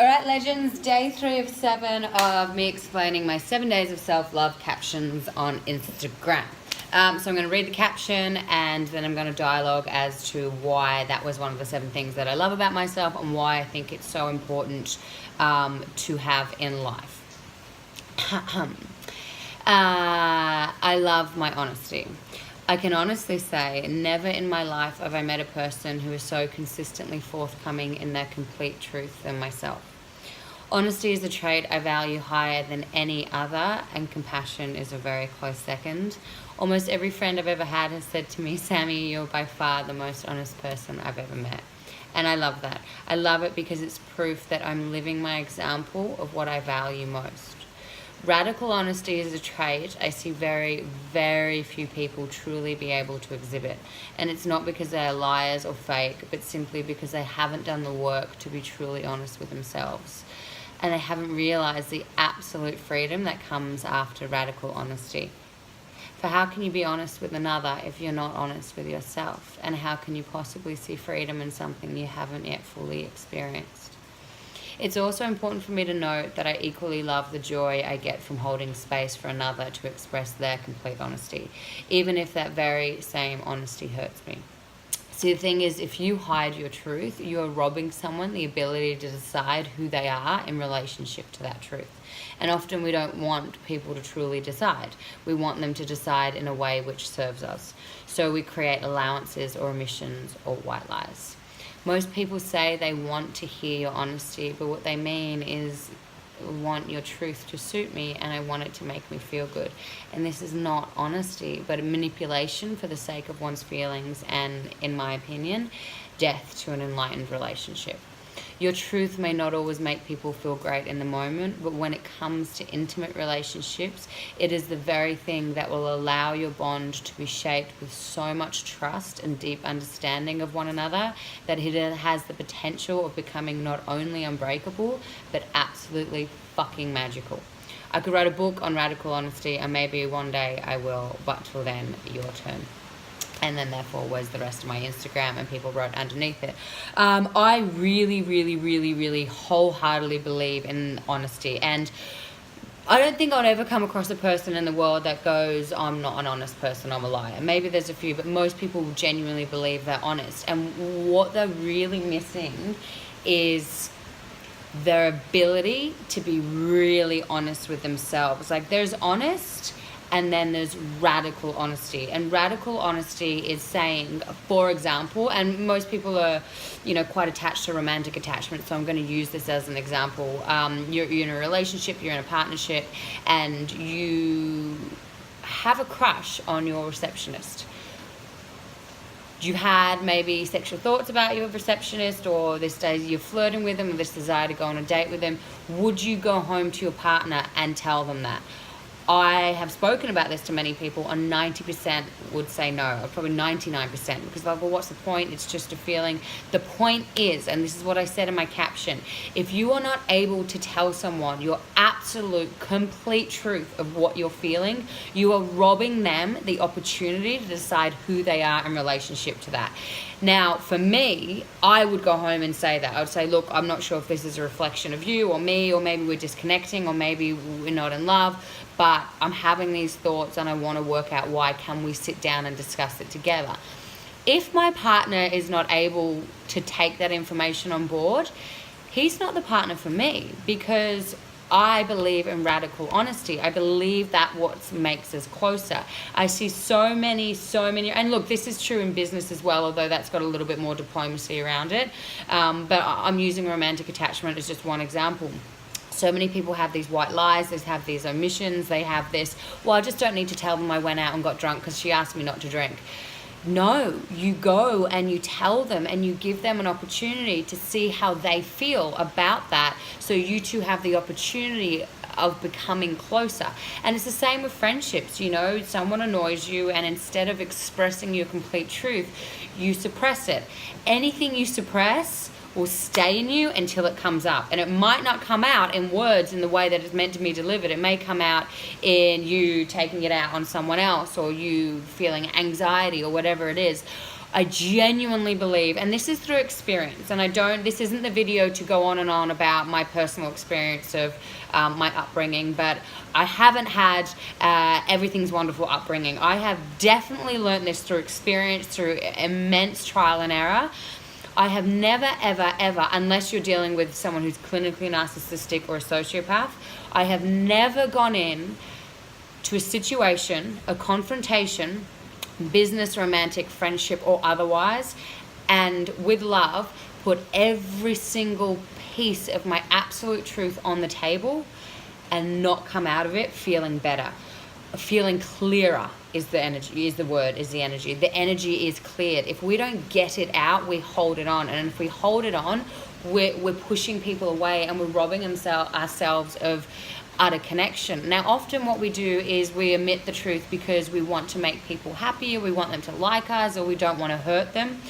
All right, legends, day 3 of 7 of me explaining my 7 days of self-love captions on Instagram. So I'm going to read the caption and then I'm going to dialogue as to why that was one of the 7 things that I love about myself and why I think it's so important to have in life. I love my honesty. I can honestly say never in my life have I met a person who is so consistently forthcoming in their complete truth than myself. Honesty is a trait I value higher than any other, and compassion is a very close second. Almost every friend I've ever had has said to me, Sammy, you're by far the most honest person I've ever met. And I love that. I love it because it's proof that I'm living my example of what I value most. Radical honesty is a trait I see very, very few people truly be able to exhibit. And it's not because they are liars or fake, but simply because they haven't done the work to be truly honest with themselves. And they haven't realized the absolute freedom that comes after radical honesty. For how can you be honest with another if you're not honest with yourself? And how can you possibly see freedom in something you haven't yet fully experienced? It's also important for me to note that I equally love the joy I get from holding space for another to express their complete honesty, even if that very same honesty hurts me. See, the thing is, if you hide your truth, you are robbing someone the ability to decide who they are in relationship to that truth. And often we don't want people to truly decide. We want them to decide in a way which serves us. So we create allowances or omissions or white lies. Most people say they want to hear your honesty, but what they mean is want your truth to suit me and I want it to make me feel good. And this is not honesty, but a manipulation for the sake of one's feelings and, in my opinion, death to an enlightened relationship. Your truth may not always make people feel great in the moment, but when it comes to intimate relationships, it is the very thing that will allow your bond to be shaped with so much trust and deep understanding of one another that it has the potential of becoming not only unbreakable, but absolutely fucking magical. I could write a book on radical honesty, and maybe one day I will, but till then, your turn. And then therefore was the rest of my Instagram, and people wrote underneath it. I really wholeheartedly believe in honesty, and I don't think I'd ever come across a person in the world that goes, I'm not an honest person, I'm a liar. Maybe there's a few, but most people genuinely believe they're honest. And what they're really missing is their ability to be really honest with themselves. Like, there's honest, and then there's radical honesty. And radical honesty is saying, for example, and most people are, quite attached to romantic attachment, so I'm going to use this as an example. You're in a relationship, you're in a partnership, and you have a crush on your receptionist. You had maybe sexual thoughts about your receptionist, or this day you're flirting with them, or this desire to go on a date with them. Would you go home to your partner and tell them that? I have spoken about this to many people, and 90% would say no, or probably 99%, because like, well, what's the point? It's just a feeling. The point is, and this is what I said in my caption, if you are not able to tell someone your absolute, complete truth of what you're feeling, you are robbing them the opportunity to decide who they are in relationship to that. Now, for me, I would go home and say that. I would say, look, I'm not sure if this is a reflection of you or me, or maybe we're disconnecting, or maybe we're not in love, but I'm having these thoughts and I want to work out why. Can we sit down and discuss it together? If my partner is not able to take that information on board, he's not the partner for me, because I believe in radical honesty. I believe that what makes us closer. I see so many, and look, this is true in business as well, although that's got a little bit more diplomacy around it. But I'm using romantic attachment as just one example. So many people have these white lies, they have these omissions, they have this, well, I just don't need to tell them I went out and got drunk because she asked me not to drink. No, you go and you tell them and you give them an opportunity to see how they feel about that, so you two have the opportunity of becoming closer. And it's the same with friendships. Someone annoys you, and instead of expressing your complete truth, you suppress it. Anything you suppress will stay in you until it comes up. And it might not come out in words in the way that it's meant to be delivered. It may come out in you taking it out on someone else, or you feeling anxiety, or whatever it is. I genuinely believe, and this is through experience, and this isn't the video to go on and on about my personal experience of my upbringing, but I haven't had everything's wonderful upbringing. I have definitely learned this through experience, through immense trial and error. I have never, ever, ever, unless you're dealing with someone who's clinically narcissistic or a sociopath, I have never gone in to a situation, a confrontation, business, romantic, friendship, or otherwise, and with love, put every single piece of my absolute truth on the table and not come out of it feeling better. Feeling clearer is the energy, is the word, is the energy. The energy is cleared. If we don't get it out, we hold it on. And if we hold it on, we're pushing people away and we're robbing ourselves of utter connection. Now, often what we do is we omit the truth because we want to make people happy, or we want them to like us, or we don't want to hurt them.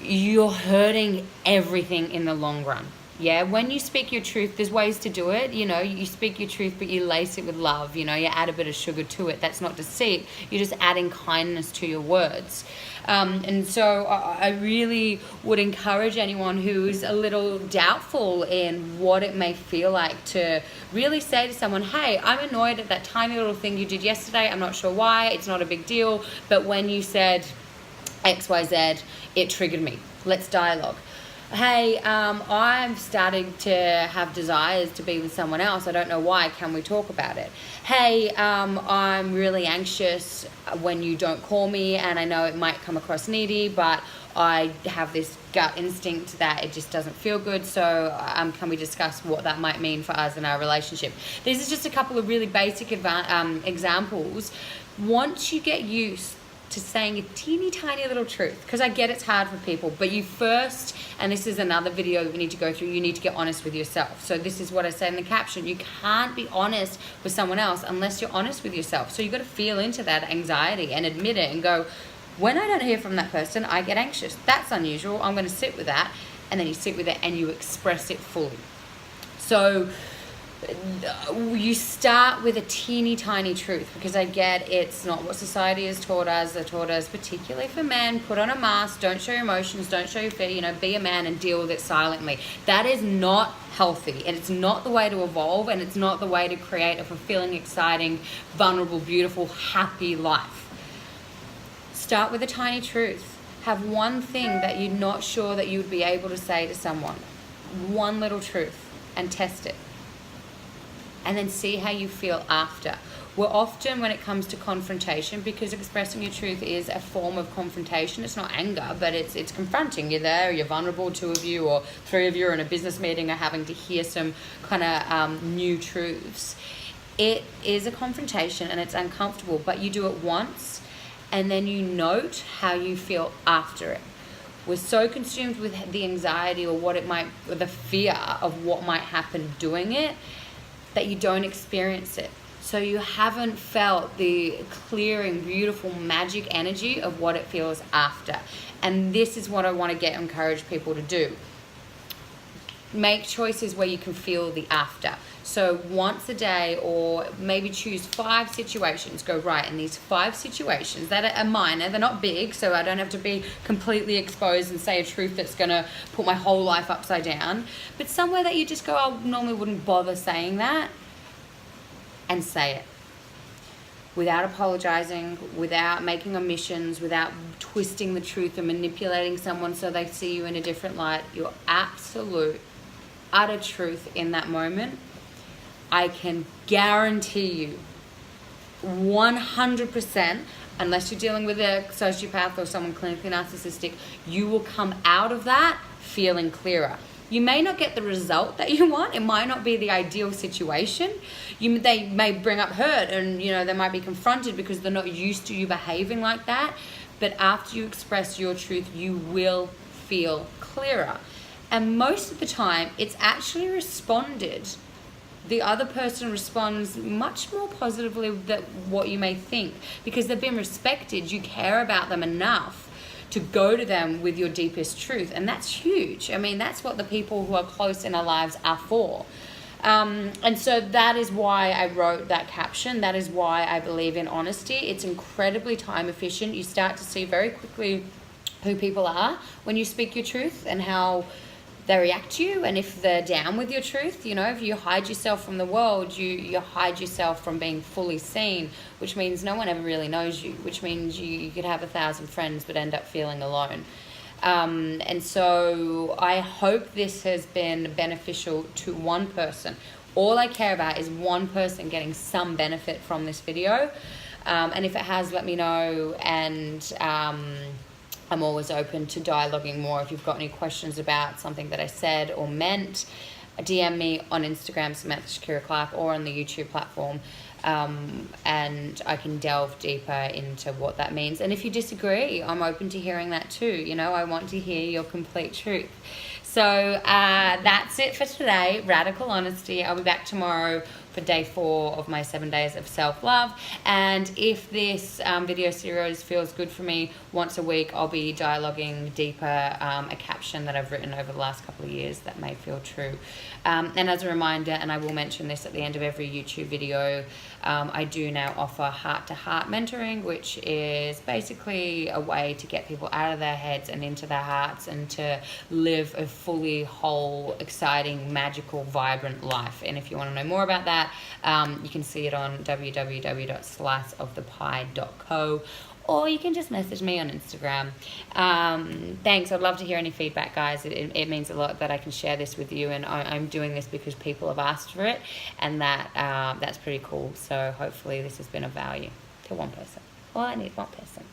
You're hurting everything in the long run. Yeah, when you speak your truth, there's ways to do it. You know, you speak your truth, but you lace it with love. You know, you add a bit of sugar to it. That's not deceit. You're just adding kindness to your words. And so I really would encourage anyone who's a little doubtful in what it may feel like to really say to someone, hey, I'm annoyed at that tiny little thing you did yesterday. I'm not sure why. It's not a big deal. But when you said XYZ, it triggered me. Let's dialogue. Hey, I'm starting to have desires to be with someone else. I don't know why. Can we talk about it? Hey, I'm really anxious when you don't call me, and I know it might come across needy, but I have this gut instinct that it just doesn't feel good. So can we discuss what that might mean for us in our relationship? These are just a couple of really basic examples. Once you get used to saying a teeny tiny little truth, because I get it's hard for people, but you first, and this is another video that we need to go through, you need to get honest with yourself. So this is what I said in the caption. You can't be honest with someone else unless you're honest with yourself. So you've got to feel into that anxiety and admit it and go, when I don't hear from that person, I get anxious. That's unusual. I'm going to sit with that. And then you sit with it and you express it fully. So you start with a teeny tiny truth, because I get it's not what society has taught us. They taught us, particularly for men, put on a mask, don't show your emotions, don't show your fear, you know, be a man and deal with it silently. That is not healthy, and it's not the way to evolve, and it's not the way to create a fulfilling, exciting, vulnerable, beautiful, happy life. Start with a tiny truth. Have one thing that you're not sure that you would be able to say to someone. One little truth, and test it. And then see how you feel after. We're often, when it comes to confrontation, because expressing your truth is a form of confrontation. It's not anger, but it's confronting. You're there, you're vulnerable, two of you or three of you are in a business meeting are having to hear some kind of new truths. It is a confrontation and it's uncomfortable, but you do it once and then you note how you feel after it. We're so consumed with the anxiety or the fear of what might happen doing it, that you don't experience it. So you haven't felt the clearing, beautiful, magic energy of what it feels after. And this is what I want to encourage people to do. Make choices where you can feel the after. So once a day, or maybe choose 5 situations. Go, right, in these 5 situations that are minor, they're not big, so I don't have to be completely exposed and say a truth that's going to put my whole life upside down. But somewhere that you just go, I normally wouldn't bother saying that, and say it. Without apologizing, without making omissions, without twisting the truth and manipulating someone so they see you in a different light. Your absolute, utter truth in that moment. I can guarantee you 100%, unless you're dealing with a sociopath or someone clinically narcissistic, you will come out of that feeling clearer. You may not get the result that you want. It might not be the ideal situation. They may bring up hurt, and they might be confronted because they're not used to you behaving like that. But after you express your truth, you will feel clearer. And most of the time, it's actually responded. The other person responds much more positively than what you may think, because they've been respected. You care about them enough to go to them with your deepest truth. And that's huge. I mean, that's what the people who are close in our lives are for. And so that is why I wrote that caption. That is why I believe in honesty. It's incredibly time efficient. You start to see very quickly who people are when you speak your truth and how they react to you, and if they're down with your truth. You know, if you hide yourself from the world, you hide yourself from being fully seen, which means no one ever really knows you, which means you could have 1,000 friends but end up feeling alone. And so I hope this has been beneficial to one person. All I care about is one person getting some benefit from this video. And if it has, let me know. And I'm always open to dialoguing more. If you've got any questions about something that I said or meant, DM me on Instagram, Samantha Shakira Clark, or on the YouTube platform, and I can delve deeper into what that means. And if you disagree, I'm open to hearing that too. You know, I want to hear your complete truth. So that's it for today. Radical honesty. I'll be back tomorrow for day 4 of my 7 days of self-love. And if this video series feels good for me, once a week I'll be dialoguing deeper a caption that I've written over the last couple of years that may feel true. And as a reminder, and I will mention this at the end of every YouTube video, I do now offer heart-to-heart mentoring, which is basically a way to get people out of their heads and into their hearts and to live a fully whole, exciting, magical, vibrant life. And if you want to know more about that, you can see it on www.sliceofthepie.co, or you can just message me on Instagram. Thanks. I'd love to hear any feedback, guys. It means a lot that I can share this with you, and I'm doing this because people have asked for it, and that's pretty cool. So hopefully this has been of value to one person. All I need, one person.